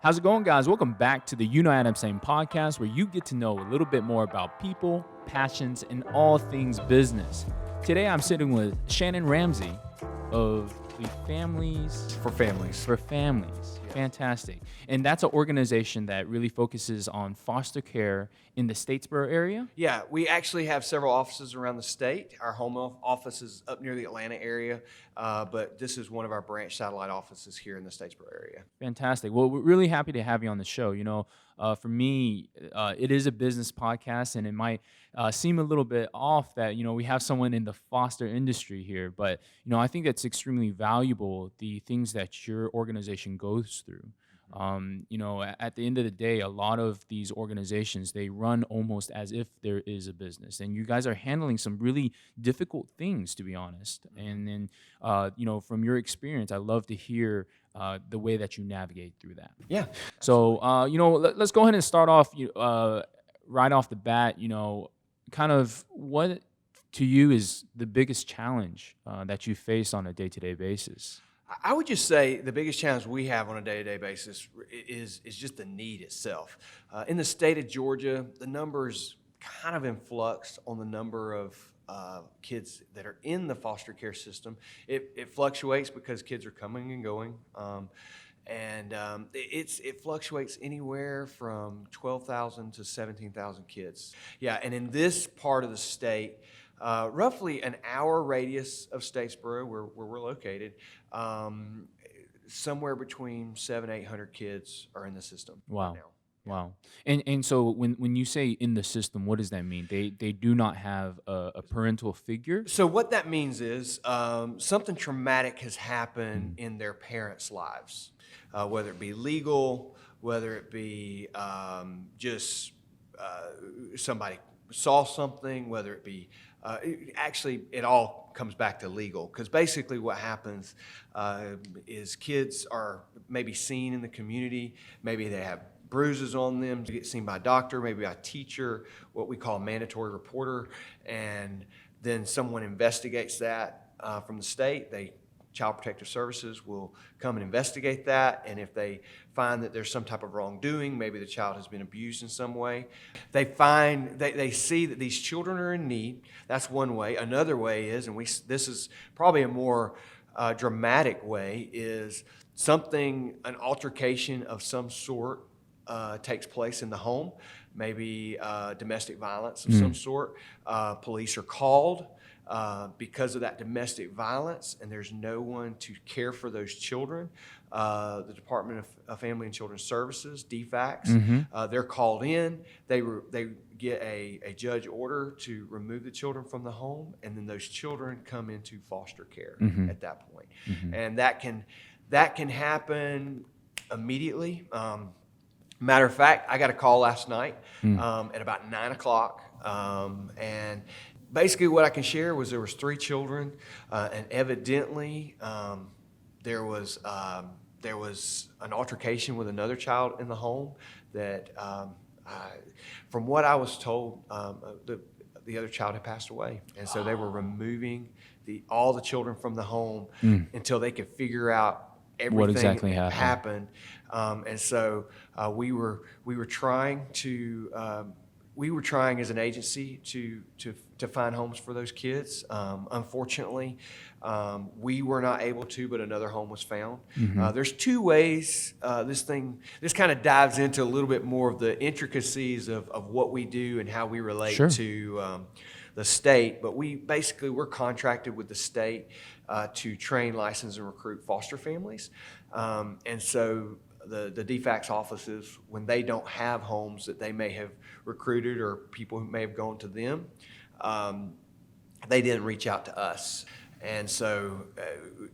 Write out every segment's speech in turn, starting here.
How's it going, guys? Welcome back to the UKnowAdamTsang podcast, where you get to know a little bit more about people, passions, and all things business. Today, I'm sitting with Shannon Ramsey of the Families For families. for Families. Yeah. Fantastic. And that's an organization that really focuses on foster care in the Statesboro area. Yeah, we actually have several offices around the state. Our home office is up near the Atlanta area, but this is one of our branch satellite offices here in the Statesboro area. Fantastic. Well, we're really happy to have you on the show. For me, it is a business podcast, and it might seem a little bit off that we have someone in the foster industry here, but I think that's extremely valuable. The things that your organization goes through. At the end of the day, a lot of these organizations, they run almost as if there is a business, and you guys are handling some really difficult things, to be honest. And then, from your experience, I love to hear the way that you navigate through that. Yeah. So, let's go ahead and start off right off the bat. Kind of what to you is the biggest challenge that you face on a day-to-day basis? I would just say the biggest challenge we have on a day-to-day basis is just the need itself. In the state of Georgia, the numbers kind of in flux on the number of kids that are in the foster care system. It fluctuates because kids are coming and going. It fluctuates anywhere from 12,000 to 17,000 kids. Yeah, and in this part of the state, roughly an hour radius of Statesboro, where we're located, somewhere between 700 and 800 kids are in the system. Wow. Right now. Wow. And so when you say in the system, what does that mean? They do not have a parental figure? So what that means is something traumatic has happened in their parents' lives, whether it be legal, whether it be just somebody saw something, whether it be it all comes back to legal, because basically what happens is kids are maybe seen in the community, maybe they have bruises on them, to get seen by a doctor, maybe by a teacher, what we call a mandatory reporter, and then someone investigates that from the state. Child Protective Services will come and investigate that, and if they find that there's some type of wrongdoing, maybe the child has been abused in some way, they see that these children are in need. That's one way. Another way is, this is probably a more dramatic way, is an altercation of some sort takes place in the home, maybe domestic violence of some sort. Police are called because of that domestic violence, and there's no one to care for those children. The Department of Family and Children's Services, DFACS, they're called in. They get a judge order to remove the children from the home, and then those children come into foster care at that point. And that can happen immediately. Matter of fact, I got a call last night at about 9 o'clock, and basically what I can share was there was 3 children, and evidently there was an altercation with another child in the home that, from what I was told, the other child had passed away, and so they were removing all the children from the home until they could figure out everything What exactly that happened. and so we were trying as an agency to find homes for those kids. Unfortunately, we were not able to, but another home was found. There's 2 ways. This kind of dives into a little bit more of the intricacies of what we do and how we relate Sure. to the state, but we're contracted with the state to train, license, and recruit foster families. And so the DFACS offices, when they don't have homes that they may have recruited or people who may have gone to them, they didn't reach out to us. And so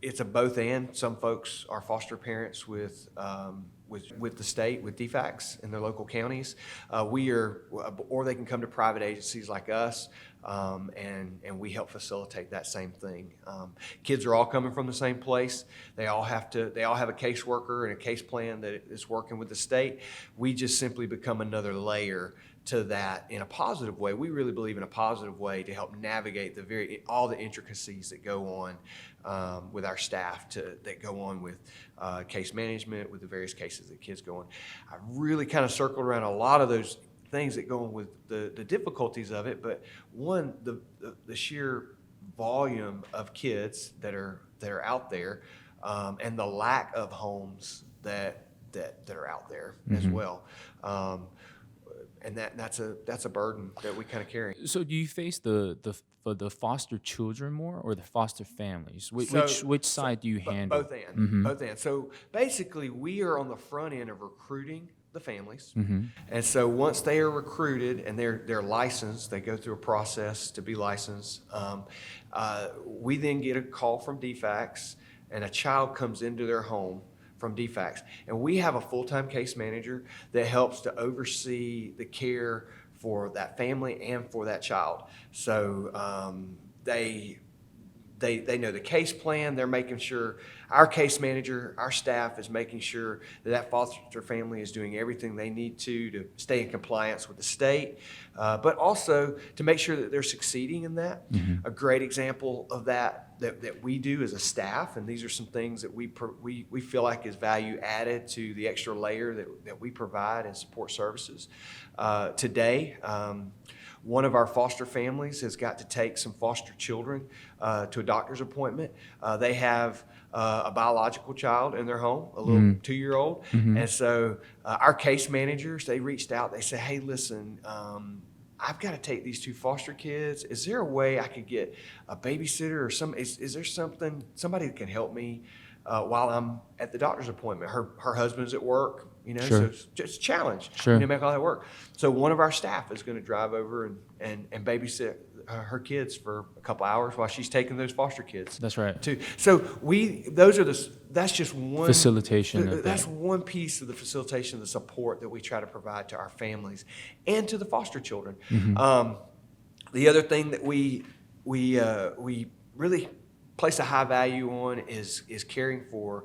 it's a both and. Some folks are foster parents with the state, with DFACS in their local counties. Or they can come to private agencies like us, and we help facilitate that same thing. Kids are all coming from the same place. They all have a caseworker and a case plan that is working with the state. We just simply become another layer to that in a positive way. We really believe in a positive way to help navigate all the intricacies that go on with our staff that go on with case management, with the various cases that kids go on. I really kind of circled around a lot of those things that go on with the difficulties of it, but one, the sheer volume of kids that are out there, and the lack of homes that are out there as well. And that's a burden that we kind of carry. So do you face the foster children more or the foster families? Which side do you handle? Both and. So basically, we are on the front end of recruiting the families, and so once they are recruited and they're licensed, they go through a process to be licensed. We then get a call from DFACS, and a child comes into their home from DFACS. And we have a full-time case manager that helps to oversee the care for that family and for that child. So they know the case plan. They're making sure, our case manager, our staff is making sure that foster family is doing everything they need to stay in compliance with the state, but also to make sure that they're succeeding in that. A great example of that we do as a staff, and these are some things that we feel like is value added to the extra layer that we provide in support services. Today, one of our foster families has got to take some foster children to a doctor's appointment. They have a biological child in their home, a little 2-year-old. And so our case managers, they reached out. They said, hey, listen, I've got to take these 2 foster kids. Is there a way I could get a babysitter or is there somebody that can help me while I'm at the doctor's appointment? Her husband's at work, so it's just a challenge. Make all that work. So one of our staff is going to drive over and babysit her kids for a couple hours while she's taking those foster kids. That's right. Too. So that's just one facilitation. That's one piece of the facilitation, the support that we try to provide to our families and to the foster children. The other thing that we really place a high value on is caring for.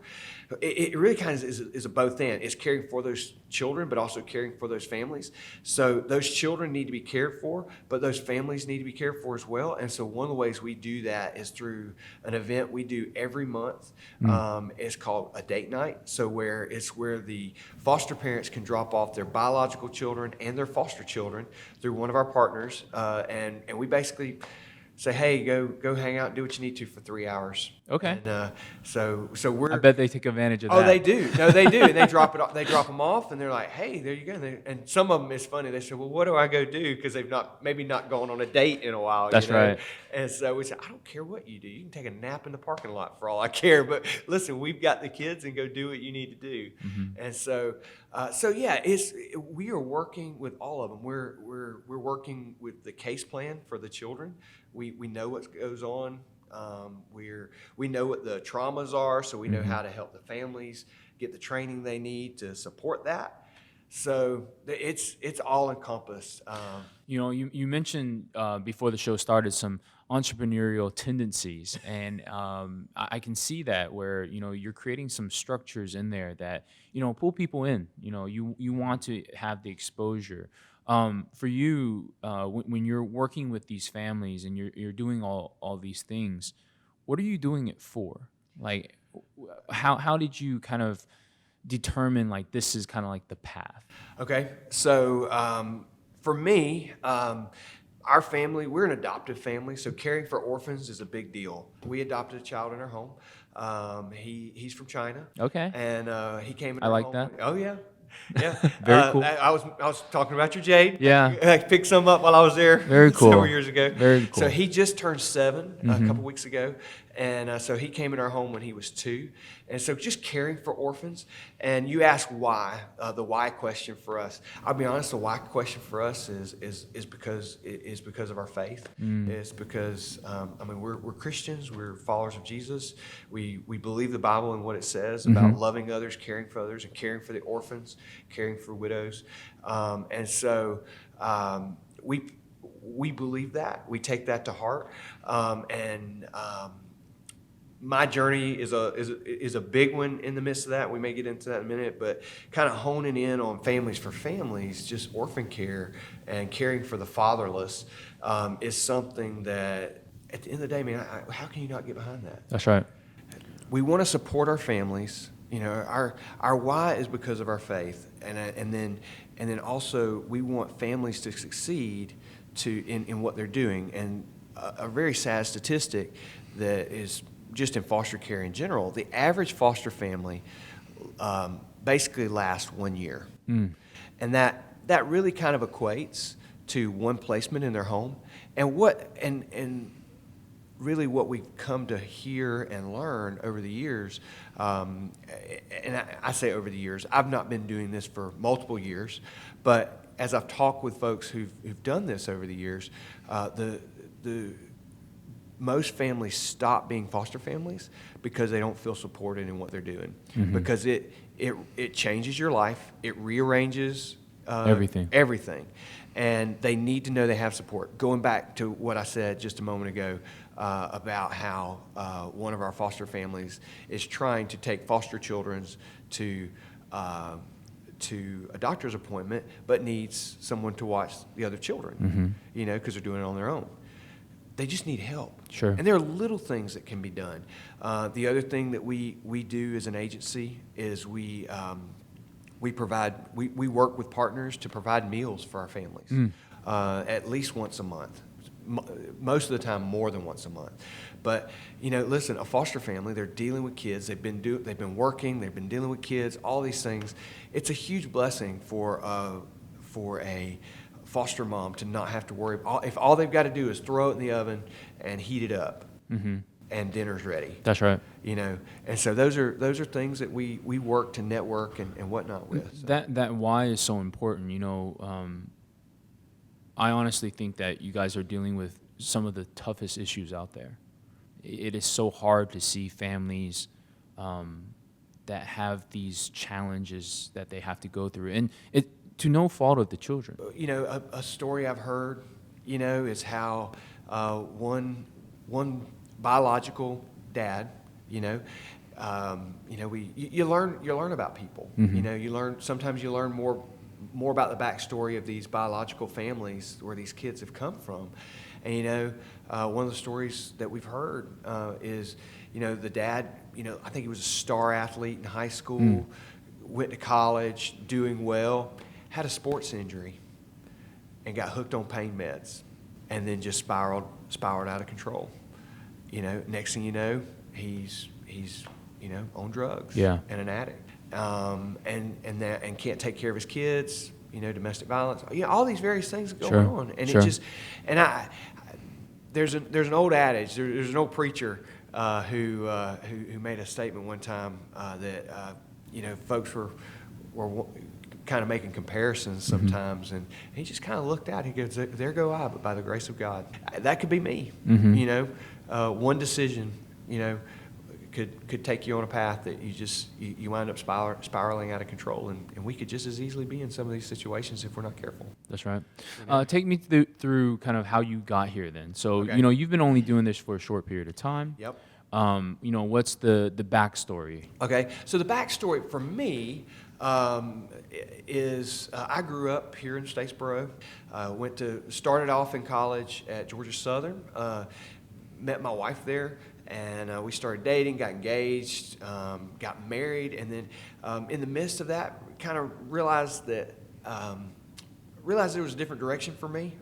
It really kind of is a both and. It's caring for those children, but also caring for those families. So those children need to be cared for, but those families need to be cared for as well. And so one of the ways we do that is through an event we do every month. It's called a date night. So where the foster parents can drop off their biological children and their foster children through one of our partners, and we basically say, hey, go hang out and do what you need to for 3 hours. Okay. And so we're. I bet they take advantage of that. Oh, they do. No, they do. And they drop them off, and they're like, hey, there you go. And some of them, it's funny. They say, well, what do I go do? Because they've maybe not gone on a date in a while. That's right. And so we say, I don't care what you do. You can take a nap in the parking lot for all I care. But listen, we've got the kids, and go do what you need to do. And so yeah, we are working with all of them. We're working with the case plan for the children. We know what goes on. We know what the traumas are, so we know how to help the families get the training they need to support that. So it's all encompassed. You mentioned before the show started some entrepreneurial tendencies, and I can see that where you're creating some structures in there that pull people in. You want to have the exposure. For you, when you're working with these families and you're doing all these things, what are you doing it for? Like, how did you kind of determine like this is kind of like the path? Okay, so for me, our family, we're an adoptive family, so caring for orphans is a big deal. We adopted a child in our home. He's from China. Okay. And he came in I our like home. that. Oh yeah. Yeah. Very cool. I was talking about your Jade. Yeah. I picked some up while I was there. Very cool. Several years ago. Very cool. So he just turned 7 a couple weeks ago. And so he came in our home when he was 2. And so just caring for orphans. And you ask why, the why question for us. I'll be honest, the why question for us is because of our faith. It's because, we're Christians. We're followers of Jesus. We believe the Bible and what it says about loving others, caring for others, and caring for the orphans, caring for widows. And so we believe that. We take that to heart. My journey is a big one in the midst of that. We may get into that in a minute, but kind of honing in on Families for Families, just orphan care and caring for the fatherless, is something that at the end of the day, man, how can you not get behind that? That's right. We want to support our families. You know, our why is because of our faith, and then also we want families to succeed in what they're doing. And a very sad statistic that is just in foster care in general, the average foster family basically lasts 1 year. And that really kind of equates to one placement in their home. And really what we've come to hear and learn over the years, and I say over the years, I've not been doing this for multiple years, but as I've talked with folks who've done this over the years, the most families stop being foster families because they don't feel supported in what they're doing. Because it changes your life, it rearranges everything, and they need to know they have support. Going back to what I said just a moment ago about how one of our foster families is trying to take foster children to a doctor's appointment, but needs someone to watch the other children, you know, because they're doing it on their own. They just need help. Sure. And there are little things that can be done. The other thing that we do as an agency is we work with partners to provide meals for our families at least once a month. Most of the time, more than once a month. But you know, listen, a foster family, they're dealing with kids. They've been working. They've been dealing with kids. All these things. It's a huge blessing for a foster mom to not have to worry. If all they've got to do is throw it in the oven and heat it up, and dinner's ready. That's right. You know, and so those are things that we work to network and whatnot with. So. That why is so important. You know, I honestly think that you guys are dealing with some of the toughest issues out there. It is so hard to see families that have these challenges that they have to go through, and to no fault of the children. You know, a story I've heard, you know, is how one biological dad, you know, you learn about people. You know, sometimes you learn more about the backstory of these biological families where these kids have come from. And, you know, one of the stories that we've heard is, you know, the dad, you know, I think he was a star athlete in high school, went to college, doing well, had a sports injury and got hooked on pain meds and then just spiraled out of control. You know, next thing you know, he's you know, on drugs and an addict. And can't take care of his kids, you know, domestic violence, you know, all these various things going on. And it just, and there's an old adage, there's an old preacher who made a statement one time that, you know, folks were kind of making comparisons sometimes, and he just kind of looked out, he goes, there go I, but by the grace of God. That could be me, you know, one decision, you know, could take you on a path that you wind up spiraling out of control, and we could just as easily be in some of these situations if we're not careful. That's right. Take me through kind of how you got here then. So, Okay. you know, you've been only doing this for a short period of time. Yep. You know, what's the backstory? Okay, so the backstory for me is I grew up here in Statesboro. Started off in college at Georgia Southern. Met my wife there, and we started dating, got engaged, got married, and then in the midst of that, kind of realized there was a different direction for me,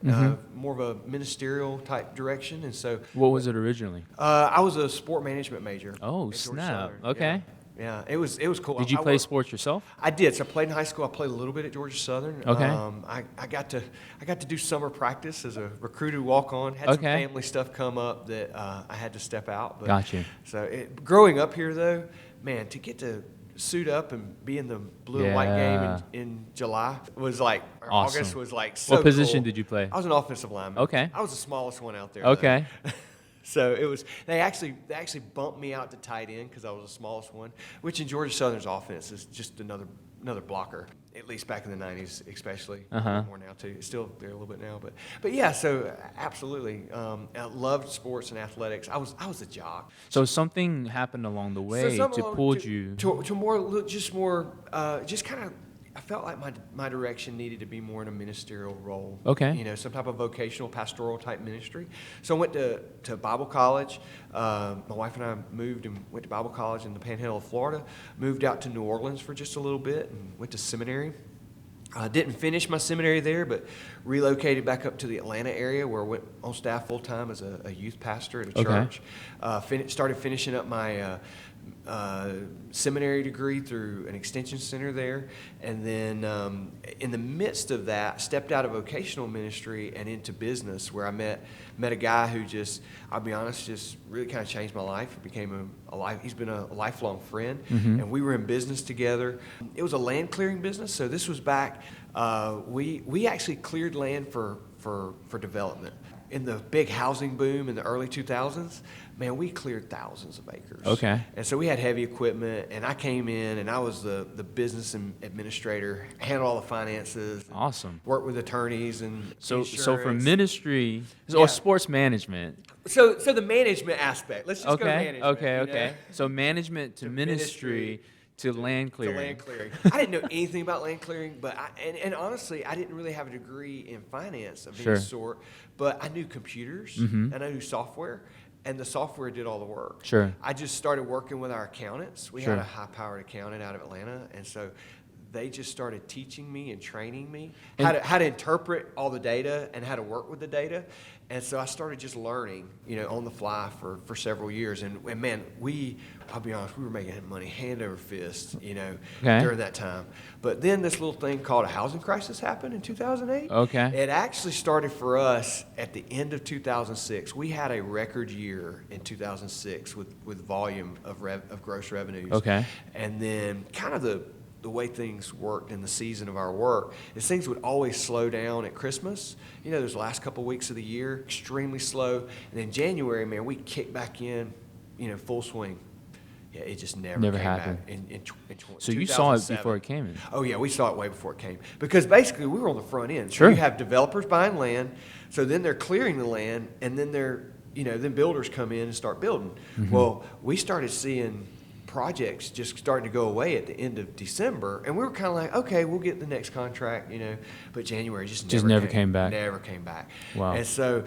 more of a ministerial type direction, and so. What was it originally? I was a sport management major. Oh, at Georgia snap! Southern. Okay. Yeah, it was cool. Did you play sports yourself? I did. So I played in high school. I played a little bit at Georgia Southern. Okay. I got to do summer practice as a recruited walk-on. Had some family stuff come up that I had to step out. But, Gotcha. So growing up here, though, man, to get to suit up and be in the blue and white game in July was like, or awesome. August was like so What position cool. did you play? I was an offensive lineman. Okay. I was the smallest one out there. Okay. So it was. They actually bumped me out to tight end because I was the smallest one, which in Georgia Southern's offense is just another blocker. At least back in the '90s, especially. More now too. It's still there a little bit now, but yeah. So absolutely, I loved sports and athletics. I was a jock. So something happened along the way to pull you to more just kind of. I felt like my direction needed to be more in a ministerial role. Okay. You know, some type of vocational, pastoral type ministry. So I went to Bible college. My wife and I moved and went to Bible college in the Panhandle of Florida. Moved out to New Orleans for just a little bit and went to seminary. I didn't finish my seminary there, but relocated back up to the Atlanta area where I went on staff full time as a youth pastor at a church. Started finishing up my seminary degree through an extension center there, and then in the midst of that, stepped out of vocational ministry and into business, where I met a guy who just, I'll be honest, just really kind of changed my life. He became he's been a lifelong friend, and we were in business together. It was a land clearing business, so this was back. We actually cleared land for development. In the big housing boom in the early 2000s, man, we cleared thousands of acres. Okay. And so we had heavy equipment, and I came in, and I was the business administrator, handled all the finances. Awesome. Worked with attorneys and So insurance. for ministry, or sports management. So the management aspect. Let's just go management. Okay. So management to ministry to land clearing. To land clearing. I didn't know anything about land clearing, but and honestly, I didn't really have a degree in finance of any sort, but I knew computers, and I knew software, and the software did all the work. Sure. I just started working with our accountants. We had a high-powered accountant out of Atlanta, and so they just started teaching me and training me how to interpret all the data and how to work with the data. And so I started just learning, on the fly for several years. And man, I'll be honest, we were making money hand over fist, during that time. But then this little thing called a housing crisis happened in 2008. Okay. It actually started for us at the end of 2006. We had a record year in 2006 with volume of gross revenues. Okay. And then kind of the way things worked in the season of our work is things would always slow down at Christmas. Those last couple weeks of the year, extremely slow. And then January, man, we kicked back in, full swing. Yeah, it just never came happened. back in So you saw it before it came in. Oh, yeah, we saw it way before it came. Because basically we were on the front end. Sure. So you have developers buying land, so then they're clearing the land, and then then builders come in and start building. Well, we started seeing projects just starting to go away at the end of December, and we were kind of like, okay, we'll get the next contract, but January just never came back. Never came back. Wow. And so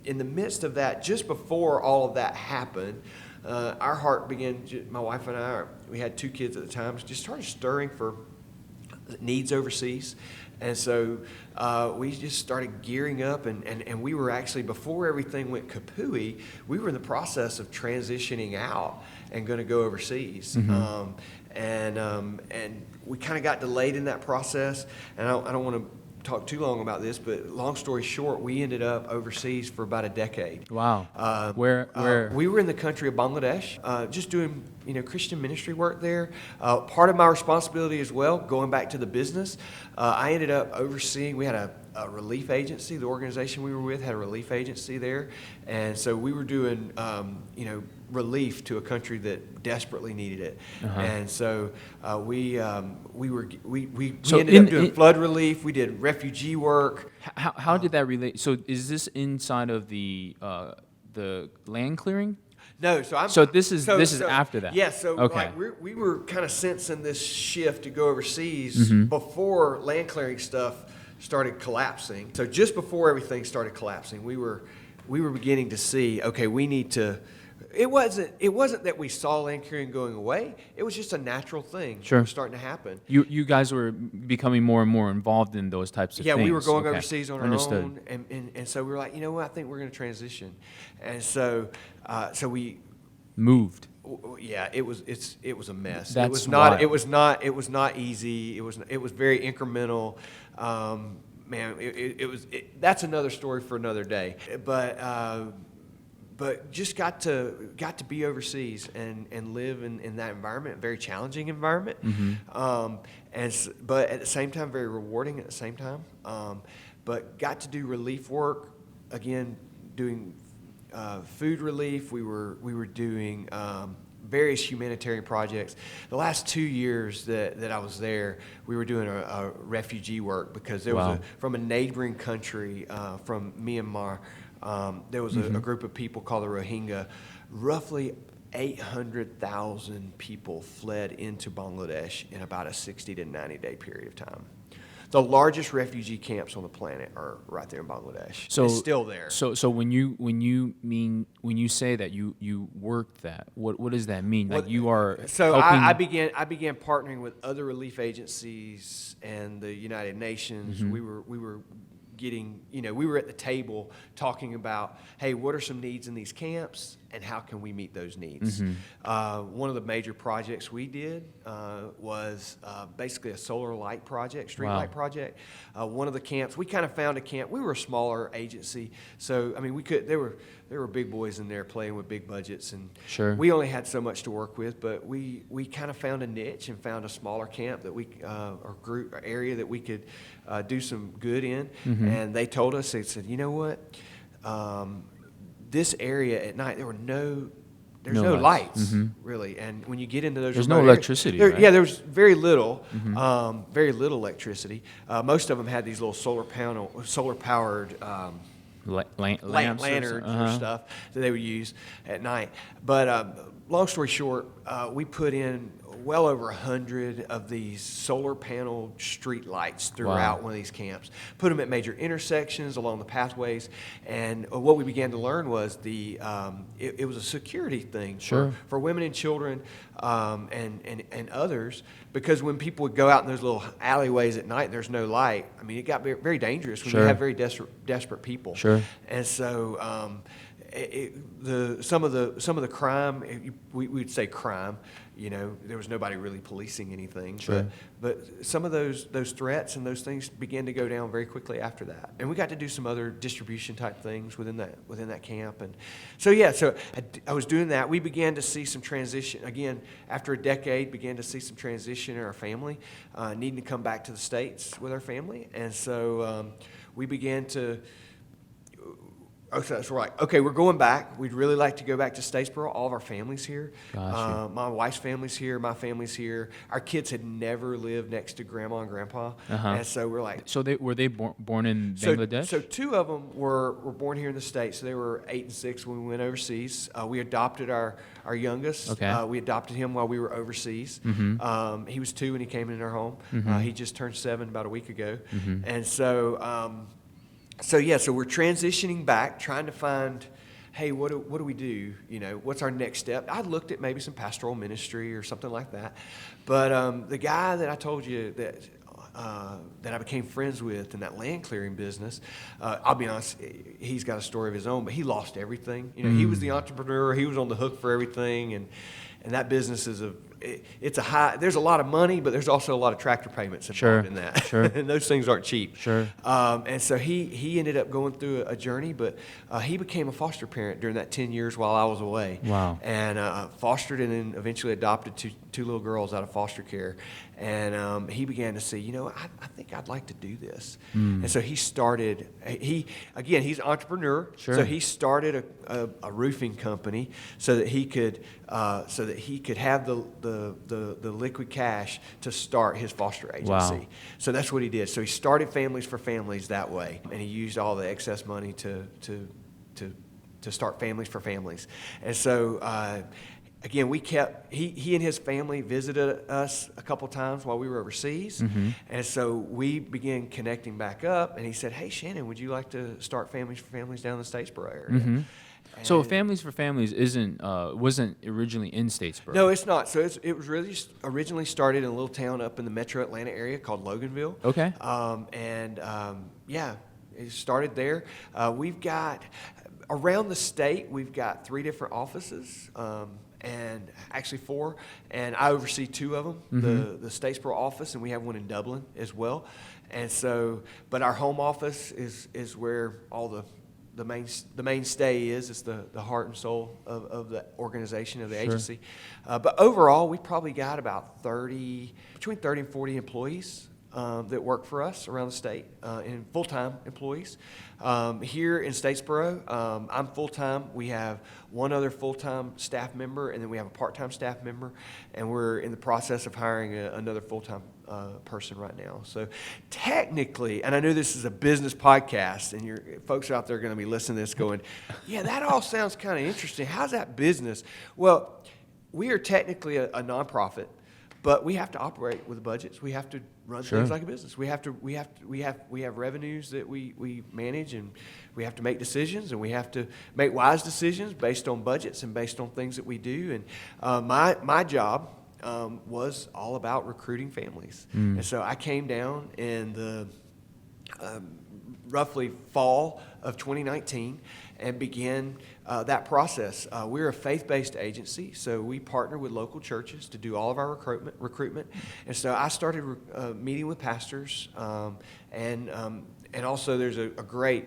in the midst of that, just before all of that happened, our heart began, my wife and I, we had 2 kids at the time, just started stirring for needs overseas. And so we just started gearing up, and we were actually, before everything went kapooey, we were in the process of transitioning out and going to go overseas. And we kind of got delayed in that process. And I don't want to talk too long about this, but long story short, we ended up overseas for about a decade. Wow. Where? We were in the country of Bangladesh, just doing Christian ministry work there. Part of my responsibility as well, going back to the business, I ended up overseeing. We had a relief agency. The organization we were with had a relief agency there, and so we were doing relief to a country that desperately needed it. And so we ended up doing flood relief. We did refugee work. How did that relate? So is this inside of the land clearing? No, so this is after that. Yes, so okay. We were kind of sensing this shift to go overseas before land clearing stuff started collapsing. So just before everything started collapsing, we were beginning to see, okay, we need to. It wasn't that we saw land clearing going away. It was just a natural thing. Sure. That was starting to happen. You guys were becoming more and more involved in those types of things. Yeah, we were going overseas on our Understood. own, and so we were like, what, I think we're going to transition, and so we moved. Yeah, it was a mess. That's it was wild. It was not easy. It was very incremental. Man, that's another story for another day. But just got to be overseas and live in that environment, a very challenging environment, but at the same time very rewarding at the same time. But got to do relief work again, doing food relief. We were doing various humanitarian projects. The last 2 years that I was there, we were doing a refugee work because there was from a neighboring country, from Myanmar. There was a group of people called the Rohingya. Roughly 800,000 people fled into Bangladesh in about a 60 to 90-day period of time. The largest refugee camps on the planet are right there in Bangladesh. So it's still there. So when you say that you worked that, what does that mean? Like you are So helping. I began partnering with other relief agencies and the United Nations. We were getting, we were at the table talking about, hey, what are some needs in these camps and how can we meet those needs? One of the major projects we did was basically a solar light project, street light project. One of the camps, we kind of found a camp. We were a smaller agency, so I mean, there were big boys in there playing with big budgets, and we only had so much to work with. But we kind of found a niche and found a smaller camp that we or group or area that we could do some good in. And they told us, they said, you know what? This area at night, there's no lights really, and when you get into those, there's no electricity. Right? Right? Yeah, there's very little electricity. Most of them had these little solar powered lanterns or stuff that they would use at night. But long story short, we put in well over 100 of these solar panel street lights throughout one of these camps. Put them at major intersections along the pathways, and what we began to learn was it was a security thing for women and children and others, because when people would go out in those little alleyways at night and there's no light, I mean, it got very dangerous when you have very desperate people. And so some of the crime, we'd say crime, there was nobody really policing anything, but some of those threats and those things began to go down very quickly after that. And we got to do some other distribution type things within that camp. And so I was doing that. We began to see some transition again after a decade. Began to see some transition in our family, needing to come back to the States with our family. And so we began to. Okay, so we're like, okay, we're going back. We'd really like to go back to Statesboro. All of our family's here. My wife's family's here. My family's here. Our kids had never lived next to Grandma and Grandpa, and so we're like. So were they born in Bangladesh? So two of them were born here in the States. So they were 8 and 6 when we went overseas. We adopted our youngest. Okay. We adopted him while we were overseas. He was 2 when he came in our home. He just turned 7 about a week ago, and so. So we're transitioning back, trying to find, hey, what do we do? What's our next step? I looked at maybe some pastoral ministry or something like that, but the guy that I told you that I became friends with in that land clearing business, I'll be honest, he's got a story of his own, but he lost everything. He was the entrepreneur, he was on the hook for everything, and that business is there's a lot of money, but there's also a lot of tractor payments involved in that. And those things aren't cheap. And so he ended up going through a journey, but he became a foster parent during that 10 years while I was away. And fostered and then eventually adopted two little girls out of foster care. And he began to see, I think I'd like to do this. And so he started, he's an entrepreneur. So he started a roofing company so that he could have the liquid cash to start his foster agency. So that's what he did. So he started Families for Families that way, and he used all the excess money to start Families for Families. And so again, he and his family visited us a couple times while we were overseas. And so we began connecting back up, and he said, hey, Shannon, would you like to start Families for Families down in the Statesboro area? So Families for Families wasn't originally in Statesboro. No, it's not. So it was really originally started in a little town up in the metro Atlanta area called Loganville. Okay. It started there. We've got, around the state, we've got 3 different offices. And actually 4, and I oversee 2 of them, the Statesboro office, and we have one in Dublin as well. And so, but our home office is where all the mainstay is. It's the heart and soul of the organization, of the agency. But overall, we probably got about between 30 and 40 employees that work for us around the state, and full-time employees. Here in Statesboro, I'm full-time. We have one other full-time staff member, and then we have a part-time staff member, and we're in the process of hiring another full-time person right now. So technically, and I know this is a business podcast, and your folks out there are going to be listening to this going, yeah, that all sounds kind of interesting. How's that business? Well, we are technically a nonprofit, but we have to operate with budgets. We have to run things like a business. We have revenues that we manage, and we have to make decisions, and we have to make wise decisions based on budgets and based on things that we do. And my job was all about recruiting families. And so I came down in the roughly fall of 2019 and began that process. We're a faith-based agency, so we partner with local churches to do all of our recruitment. And so I started meeting with pastors, and also there's a great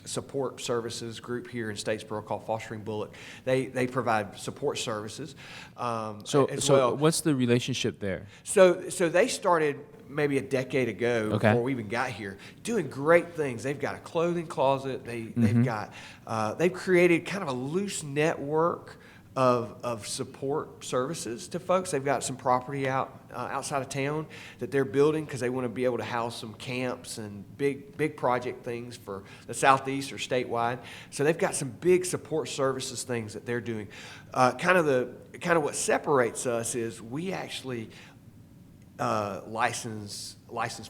support services group here in Statesboro called Fostering Bullock. They provide support services. So what's the relationship there? So they started maybe a decade ago before we even got here, doing great things. They've got a clothing closet. They've created kind of a loose network of support services to folks. They've got some property outside of town that they're building because they want to be able to house some camps and big project things for the Southeast or statewide. So they've got some big support services things that they're doing. Kind of what separates us is we actually license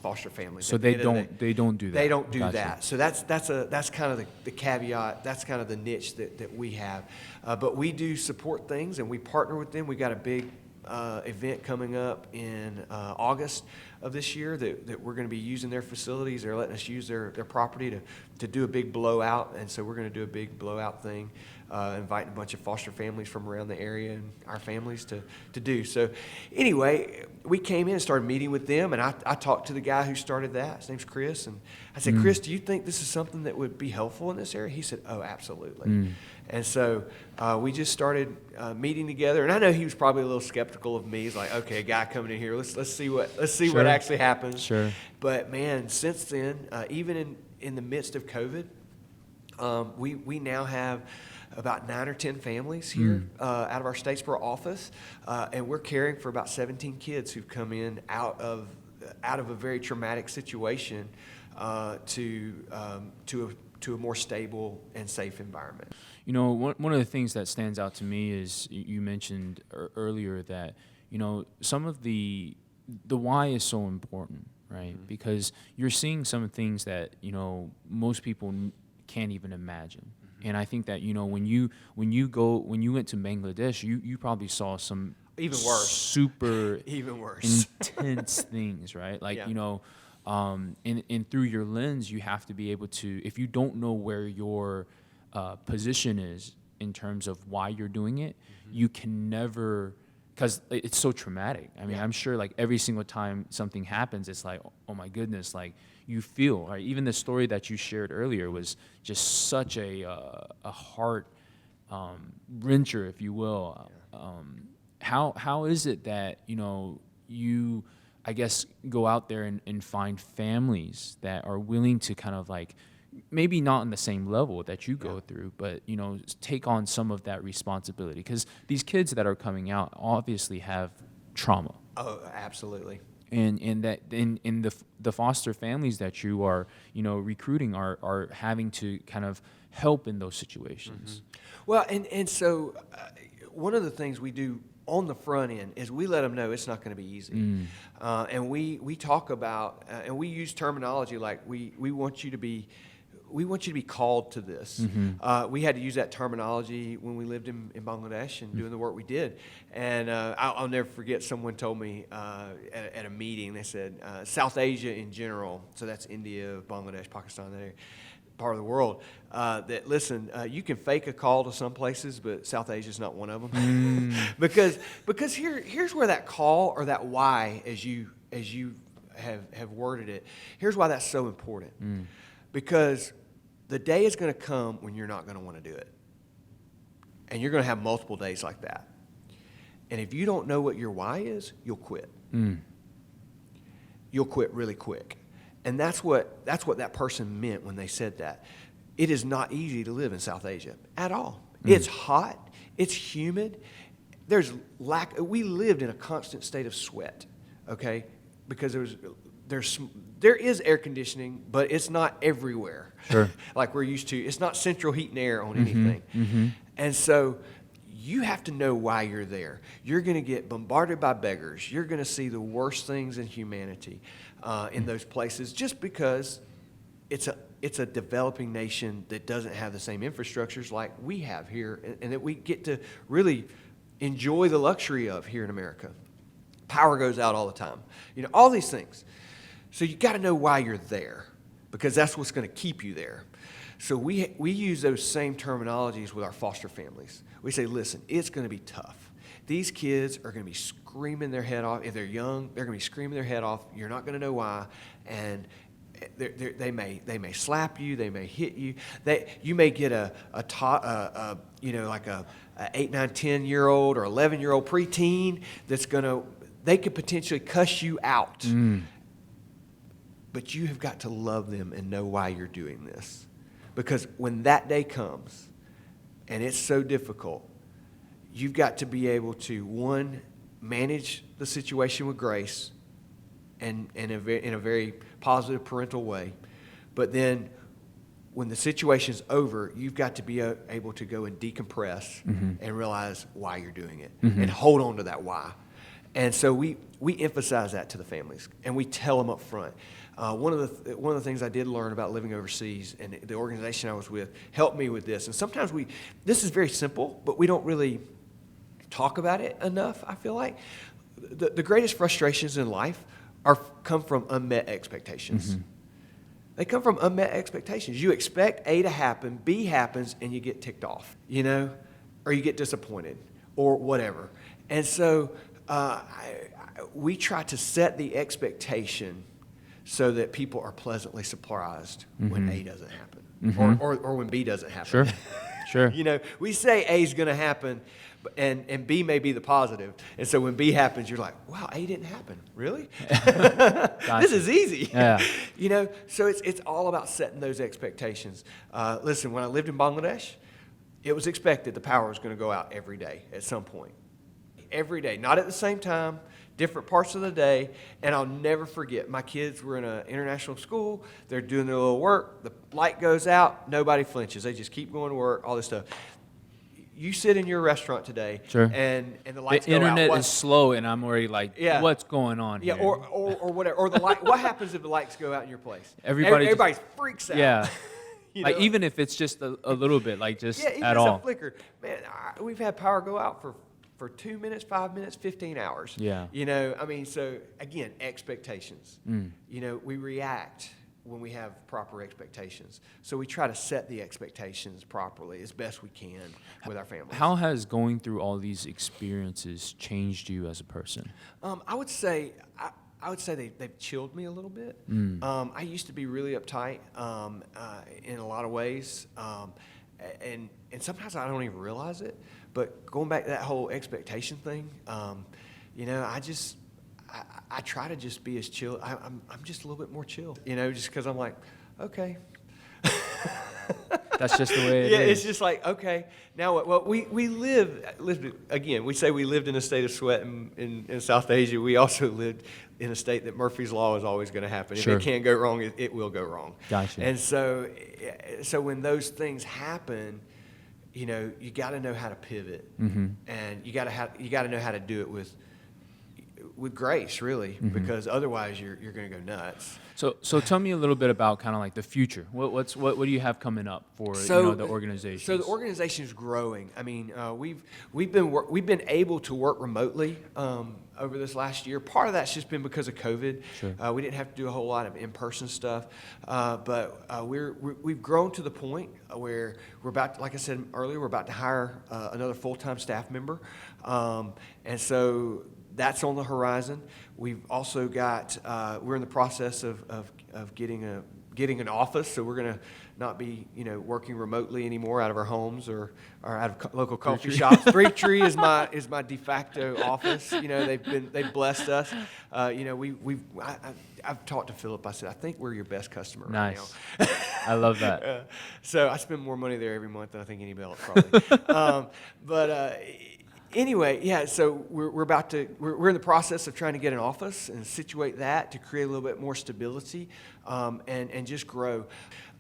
foster families. So they don't do that. They don't do Gotcha. that. So that's kind of the caveat. That's kind of the niche that we have. But we do support things, and we partner with them. We got a big event coming up in August of this year that we're going to be using their facilities. They're letting us use their property to do a big blowout, and so we're going to do a big blowout thing, inviting a bunch of foster families from around the area and our families to do. So anyway, we came in and started meeting with them, and I talked to the guy who started that. His name's Chris, and I said, Chris, do you think this is something that would be helpful in this area? He said, oh, absolutely. And so we just started meeting together, and I know he was probably a little skeptical of me. He's like, okay, a guy coming in here, let's see what actually happens. Sure. But man, since then, even in the midst of COVID, we now have about 9 or 10 families here out of our Statesboro office, and we're caring for about 17 kids who've come in out of a very traumatic situation to a more stable and safe environment. You know, one of the things that stands out to me is you mentioned earlier that, you know, some of the why is so important, right? Because you're seeing some things that, you know, most people can't even imagine. And I think that, you know, when you went to Bangladesh, you probably saw some even worse, super even worse intense things, right? Like, you know, and through your lens, you have to be able to, if you don't know where your position is in terms of why you're doing it, you can never, because it's so traumatic. I mean, I'm sure like every single time something happens, it's like, oh my goodness, like you feel, right? Even the story that you shared earlier was just such a heart wrencher, if you will. How is it that, you know, you, I guess, go out there and find families that are willing to kind of like, maybe not on the same level that you go through, but, you know, take on some of that responsibility? Because these kids that are coming out obviously have trauma. Oh, absolutely. And that in the foster families that you are, you know, recruiting are having to kind of help in those situations. Well, and so one of the things we do on the front end is we let them know it's not going to be easy. And we talk about, and we use terminology like we want you to be called to this. We had to use that terminology when we lived in Bangladesh and doing the work we did. And I'll never forget, someone told me at a meeting, they said, South Asia in general, so that's India, Bangladesh, Pakistan, that area, part of the world, that listen, you can fake a call to some places, but South Asia is not one of them. because here's where that call or that why, as you have worded it, here's why that's so important. Because the day is going to come when you're not going to want to do it. And you're going to have multiple days like that. And if you don't know what your why is, you'll quit. you'll quit really quick. And that's what that person meant when they said that. It is not easy to live in South Asia at all. It's hot. It's humid. We lived in a constant state of sweat, okay? Because there is air conditioning, but it's not everywhere. Sure. Like we're used to. It's not central heat and air on anything. And so you have to know why you're there. You're going to get bombarded by beggars. You're going to see the worst things in humanity in those places just because it's a developing nation that doesn't have the same infrastructures like we have here and that we get to really enjoy the luxury of here in America. Power goes out all the time. All these things. So you got to know why you're there because that's what's going to keep you there. So we use those same terminologies with our foster families. We say, listen, it's going to be tough. These kids are going to be screaming their head off. If they're young, they're going to be screaming their head off. You're not going to know why. And they may slap you. They may hit you. You may get a 8, 9, 10-year-old or 11-year-old preteen they could potentially cuss you out. But you have got to love them and know why you're doing this. Because when that day comes, and it's so difficult, you've got to be able to, one, manage the situation with grace and in a very positive parental way. But then when the situation's over, you've got to be able to go and decompress and realize why you're doing it and hold on to that why. And so we emphasize that to the families, and we tell them up front. One of the things I did learn about living overseas, and the organization I was with helped me with this. And sometimes this is very simple, but we don't really talk about it enough, I feel like. The greatest frustrations in life come from unmet expectations. They come from unmet expectations. You expect A to happen, B happens, and you get ticked off, or you get disappointed, or whatever. And so we try to set the expectation so that people are pleasantly surprised when A doesn't happen, or when B doesn't happen. Sure. We say A is going to happen, and B may be the positive. And so when B happens, you're like, wow, A didn't happen. Really? Gotcha. This is easy. Yeah. So it's all about setting those expectations. Listen, when I lived in Bangladesh, it was expected the power was going to go out every day at some point. Every day, not at the same time, different parts of the day. And I'll never forget, my kids were in an international school. They're doing their little work. The light goes out. Nobody flinches. They just keep going to work, all this stuff. You sit in your restaurant today, Sure. and the lights go out. The internet is slow, and I'm already like, what's going on here? Or whatever. Or the light. What happens if the lights go out in your place? Everybody freaks out. Yeah. Like even if it's just a little bit, like just even at just all. a flicker. Man, we've had power go out for 2 minutes, 5 minutes, 15 hours. Yeah. So again, expectations. We react when we have proper expectations. So we try to set the expectations properly as best we can with our families. How has going through all these experiences changed you as a person? I would say they've chilled me a little bit. I used to be really uptight in a lot of ways, and sometimes I don't even realize it. But going back to that whole expectation thing, I try to just be as chill. I'm just a little bit more chill, just because I'm like, okay. That's just the way it is. Yeah, it's just like, okay. Now what? Well, we lived, again, we say we lived in a state of sweat in South Asia. We also lived in a state that Murphy's Law is always going to happen. Sure. If it can go wrong, it will go wrong. Gotcha. And so when those things happen, you got to know how to pivot, and you got to know how to do it with grace, really, because otherwise you're going to go nuts. So tell me a little bit about kind of like the future. What do you have coming up for the organization? So the organization is growing. I mean, we've been able to work remotely over this last year. Part of that's just been because of COVID. Sure. We didn't have to do a whole lot of in-person stuff, but we've grown to the point where we're about, like I said earlier, we're about to hire another full-time staff member, and so that's on the horizon. We've also got we're in the process of getting an office, so we're going not be, working remotely anymore out of our homes or out of local coffee shops. Three Tree is my de facto office. They've blessed us. I've talked to Philip. I said, I think we're your best customer right Nice. now. I love that. So I spend more money there every month than I think anybody else probably. Anyway, yeah. So we're in the process of trying to get an office and situate that to create a little bit more stability, and just grow.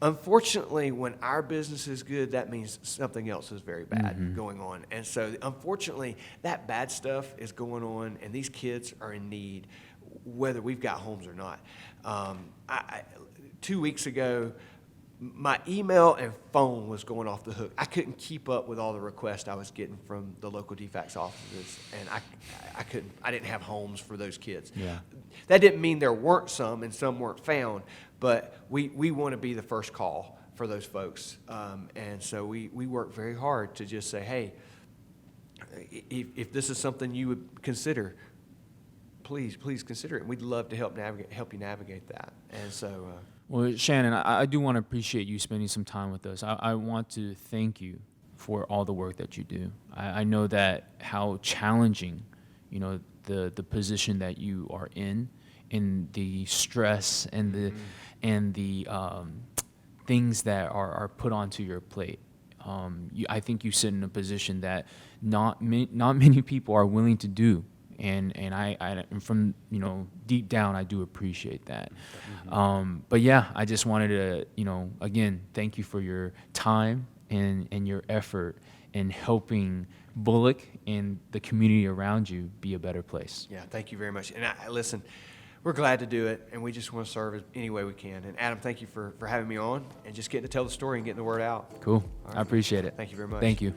Unfortunately, when our business is good, that means something else is very bad going on. And so, unfortunately, that bad stuff is going on, and these kids are in need, whether we've got homes or not. 2 weeks ago, my email and phone was going off the hook. I couldn't keep up with all the requests I was getting from the local DFACS offices, and I didn't have homes for those kids. Yeah. That didn't mean there weren't some and some weren't found, but we want to be the first call for those folks. And so we work very hard to just say, hey, if this is something you would consider, please consider it. And we'd love to help you navigate that. And so... Well, Shannon, I do want to appreciate you spending some time with us. I want to thank you for all the work that you do. I know that how challenging, the position that you are in the stress and the things that are put onto your plate. I think you sit in a position that not many people are willing to do. And I from deep down I do appreciate that. But yeah, I just wanted to again thank you for your time and your effort in helping Bullock and the community around you be a better place. Yeah, thank you very much. And listen, we're glad to do it, and we just want to serve any way we can. And Adam, thank you for having me on and just getting to tell the story and getting the word out. Cool. Right. I appreciate it. Thank you very much. Thank you.